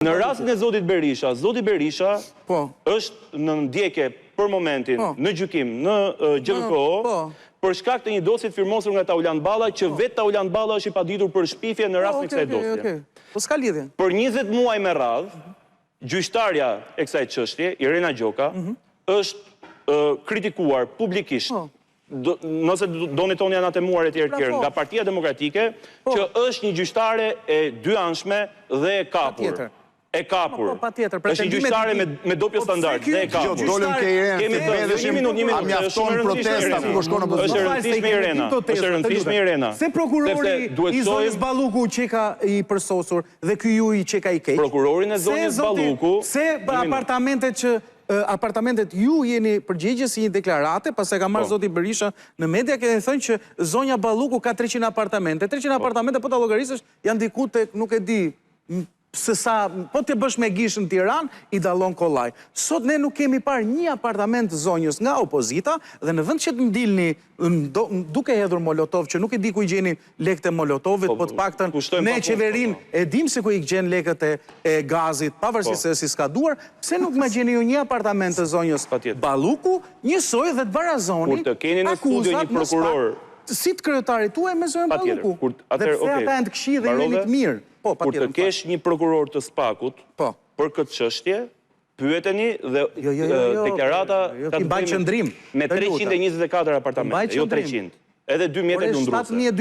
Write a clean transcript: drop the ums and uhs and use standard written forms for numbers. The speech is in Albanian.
Në rastin e Zotit Berisha, Zoti Berisha është në ndjekje për momentin në gjykim në GJKO për shkak të një dosje të firmosur nga Tauland Balla që vetë Tauland Balla është i paditur për shpifje në rastin e kësaj dosje. Po s'ka lidhje. Për 20 muaj me radhë, gjyqtarja e kësaj çështje, Irena Gjoka, është kritikuar publikisht. Nëse doni toni janë atemuar e tjerë nga Partia Demokratike, që është një gjyqtare e dyanshme dhe e kapur. E kapur. Është një gjyqtare me doppio standard dhe e kapur. Dolëm ke Irena, një minutë. A mjafton protesta ku shkon në Është e rëndësishme Irena. Është e rëndësishme Irena. Se prokurori i zonës Balluku që ka i përsosur dhe ky ju i që ka i keq. Prokurorin e zonës Balluku. Se apartamentet ju jeni përgjegjës si një deklarate, pas e ka marrë Zoti Berisha në media, ke thënë që zonja Balluku ka 300 apartamente. 300 apartamente, po ta llogarisësh, janë diku tek, nuk e di, se sa, po të bësh me gishën Tiran, i dallon kollaj. Sot ne nuk kemi parë një apartament zonjës nga opozita, dhe në vend që të ndilni duke hedhur Molotov, që nuk e di ku i gjeni lekët e Molotovit, po të paktën ne qeverin e dim se ku i gjen lekët e gazit, pavarësisht se si s'ka duar, pse nuk më gjeni ju një apartament të zonjës Balluku, njësoj dhe të barazoni akuzat në spak, si të kryetarit tuaj me zonjën Balluku. Dhe pse ata janë të këqij dhe jeni të mirë. Kur të kesh një prokuror të SPAK-ut për këtë çështje, pyeteni dhe deklarata me 324 apartamente, jo 300. Edhe 2 mjetet në ndruse.